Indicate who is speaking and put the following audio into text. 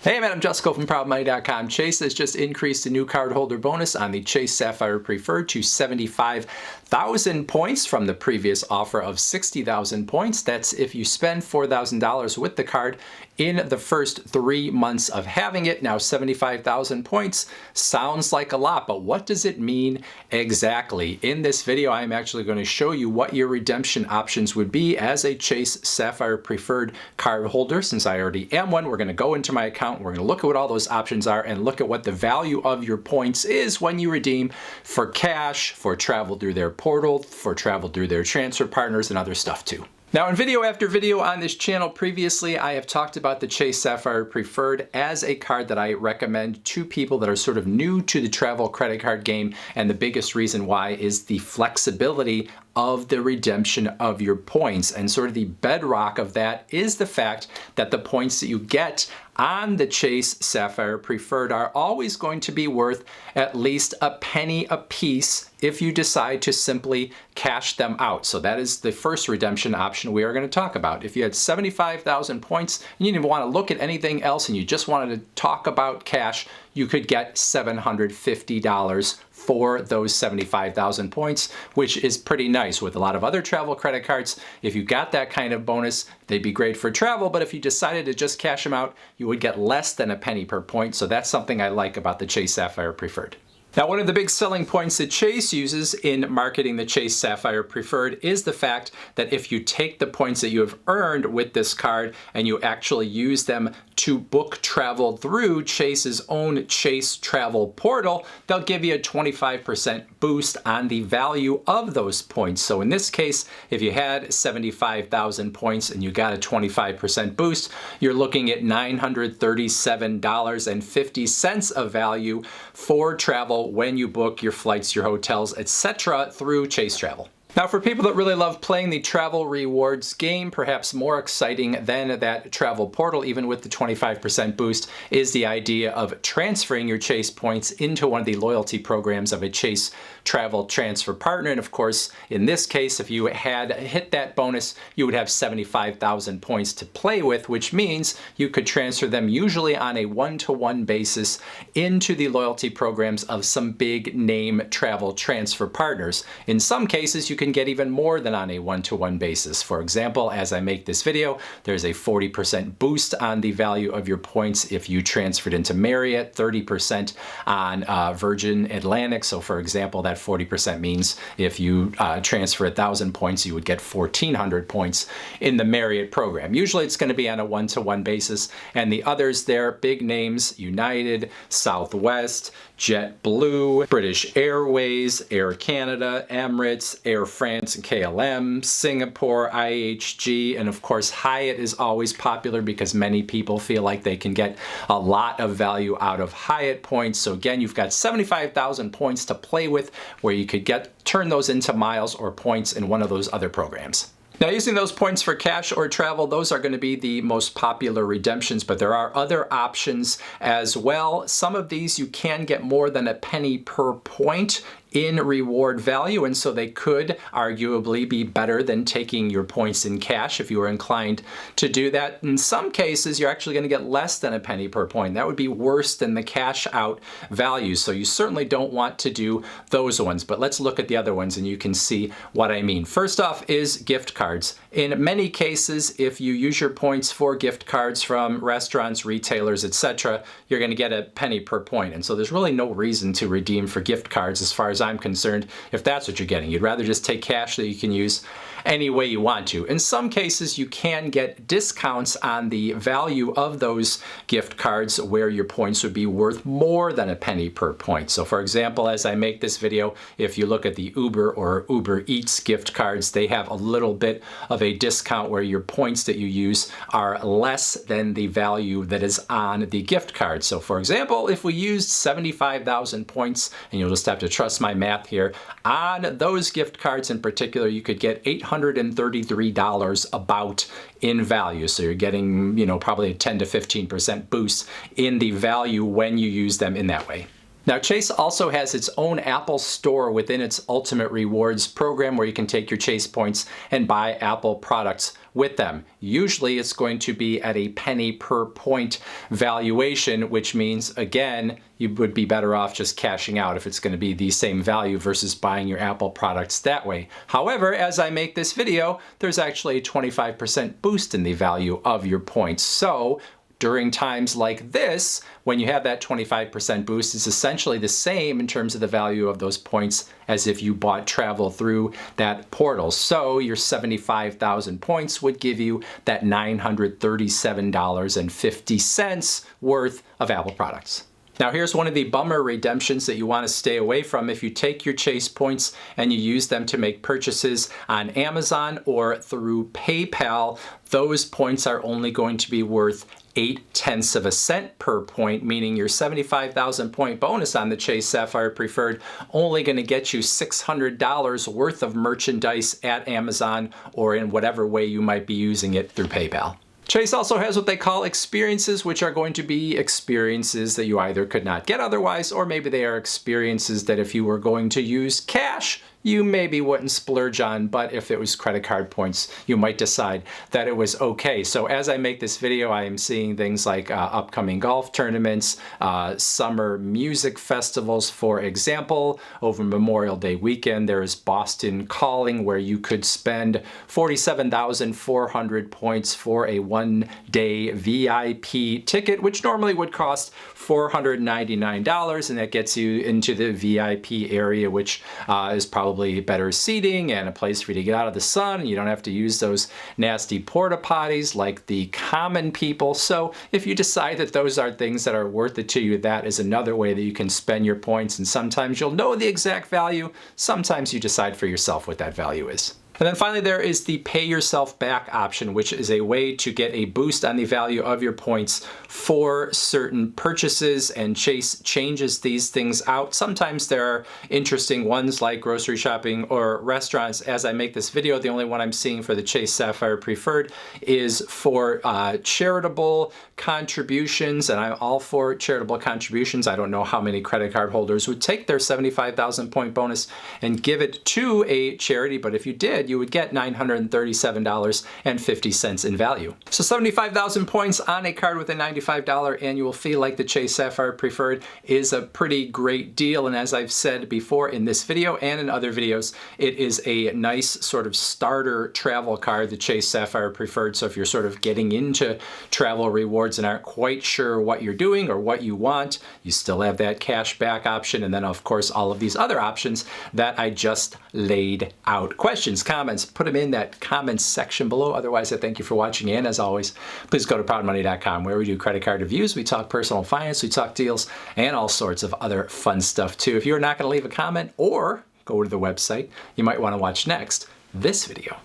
Speaker 1: Hey man, I'm Jusko from ProudMoney.com. Chase has just increased the new cardholder bonus on the Chase Sapphire Preferred to 75,000 points from the previous offer of 60,000 points. That's if you spend $4,000 with the card in the first 3 months of having it. Now 75,000 points sounds like a lot, but what does it mean exactly? In this video, I'm actually going to show you what your redemption options would be as a Chase Sapphire Preferred card holder. Since I already am one, we're going to go into my account. We're going to look at what all those options are and look at what the value of your points is when you redeem for cash, for travel through their portal, for travel through their transfer partners, and other stuff too. Now in video after video on this channel previously, I have talked about the Chase Sapphire Preferred as a card that I recommend to people that are sort of new to the travel credit card game, and the biggest reason why is the flexibility of the redemption of your points. And sort of the bedrock of that is the fact that the points that you get on the Chase Sapphire Preferred are always going to be worth at least a penny a piece if you decide to simply cash them out. So that is the first redemption option we are going to talk about. If you had 75,000 points and you didn't even want to look at anything else and you just wanted to talk about cash, you could get $750 for those 75,000 points, which is pretty nice. With a lot of other travel credit cards, if you got that kind of bonus, they'd be great for travel, but if you decided to just cash them out, you would get less than a penny per point. So that's something I like about the Chase Sapphire Preferred. Now, one of the big selling points that Chase uses in marketing the Chase Sapphire Preferred is the fact that if you take the points that you have earned with this card and you actually use them to book travel through Chase's own Chase Travel portal, they'll give you a 25% boost on the value of those points. So in this case, if you had 75,000 points and you got a 25% boost, you're looking at $937.50 of value for travel when you book your flights, your hotels, etc. through Chase Travel. Now, for people that really love playing the travel rewards game, perhaps more exciting than that travel portal, even with the 25% boost, is the idea of transferring your Chase points into one of the loyalty programs of a Chase Travel transfer partner. And of course, in this case, if you had hit that bonus, you would have 75,000 points to play with, which means you could transfer them usually on a one-to-one basis into the loyalty programs of some big name travel transfer partners. In some cases, you can get even more than on a one-to-one basis. For example, as I make this video, there's a 40% boost on the value of your points if you transferred into Marriott, 30% on Virgin Atlantic. So for example, that 40% means if you transfer 1,000 points, you would get 1,400 points in the Marriott program. Usually it's going to be on a one-to-one basis, and the others there, big names, United, Southwest, JetBlue, British Airways, Air Canada, Emirates, Air France and KLM, Singapore, IHG, and of course Hyatt is always popular because many people feel like they can get a lot of value out of Hyatt points. So again, you've got 75,000 points to play with where you could turn those into miles or points in one of those other programs. Now, using those points for cash or travel, those are going to be the most popular redemptions, but there are other options as well. Some of these you can get more than a penny per point in reward value, and so they could arguably be better than taking your points in cash if you were inclined to do that. In some cases, you're actually going to get less than a penny per point. That would be worse than the cash out value, so you certainly don't want to do those ones. But let's look at the other ones and you can see what I mean. First off is gift cards. In many cases, if you use your points for gift cards from restaurants, retailers, etc., you're going to get a penny per point, and so there's really no reason to redeem for gift cards as far as I'm concerned if that's what you're getting. You'd rather just take cash that you can use any way you want to. In some cases, you can get discounts on the value of those gift cards where your points would be worth more than a penny per point. So for example, as I make this video, if you look at the Uber or Uber Eats gift cards, they have a little bit of a discount where your points that you use are less than the value that is on the gift card. So for example, if we used 75,000 points, and you'll just have to trust my math here, on those gift cards in particular, you could get $833 about in value. So you're getting, probably a 10 to 15% boost in the value when you use them in that way. Now, Chase also has its own Apple store within its Ultimate Rewards program where you can take your Chase points and buy Apple products with them. Usually it's going to be at a penny per point valuation, which means, again, you would be better off just cashing out if it's going to be the same value versus buying your Apple products that way. However, as I make this video, there's actually a 25% boost in the value of your points. So during times like this, when you have that 25% boost, it's essentially the same in terms of the value of those points as if you bought travel through that portal. So your 75,000 points would give you that $937.50 worth of Apple products. Now here's one of the bummer redemptions that you want to stay away from. If you take your Chase points and you use them to make purchases on Amazon or through PayPal, those points are only going to be worth 0.8 of a cent per point, meaning your 75,000 point bonus on the Chase Sapphire Preferred only going to get you $600 worth of merchandise at Amazon or in whatever way you might be using it through PayPal. Chase also has what they call experiences, which are going to be experiences that you either could not get otherwise, or maybe they are experiences that if you were going to use cash, you maybe wouldn't splurge on, but if it was credit card points, you might decide that it was okay. So as I make this video, I am seeing things like upcoming golf tournaments, summer music festivals, for example. Over Memorial Day weekend, there is Boston Calling, where you could spend 47,400 points for a one-day VIP ticket, which normally would cost $499, and that gets you into the VIP area, which is probably better seating and a place for you to get out of the sun. You don't have to use those nasty porta potties like the common people. So if you decide that those are things that are worth it to you, that is another way that you can spend your points. And sometimes you'll know the exact value. Sometimes you decide for yourself what that value is. And then finally, there is the pay yourself back option, which is a way to get a boost on the value of your points for certain purchases, and Chase changes these things out. Sometimes there are interesting ones like grocery shopping or restaurants. As I make this video, the only one I'm seeing for the Chase Sapphire Preferred is for charitable contributions, and I'm all for charitable contributions. I don't know how many credit card holders would take their 75,000 point bonus and give it to a charity, but if you did, you would get $937.50 in value. So 75,000 points on a card with a $95 annual fee like the Chase Sapphire Preferred is a pretty great deal. And as I've said before in this video and in other videos, it is a nice sort of starter travel card, the Chase Sapphire Preferred. So if you're sort of getting into travel rewards and aren't quite sure what you're doing or what you want, you still have that cash back option. And then of course, all of these other options that I just laid out. Questions, comments, put them in that comments section below. Otherwise, I thank you for watching. And as always, please go to proudmoney.com, where we do credit card reviews, we talk personal finance, we talk deals, and all sorts of other fun stuff too. If you're not going to leave a comment or go to the website, you might want to watch next this video.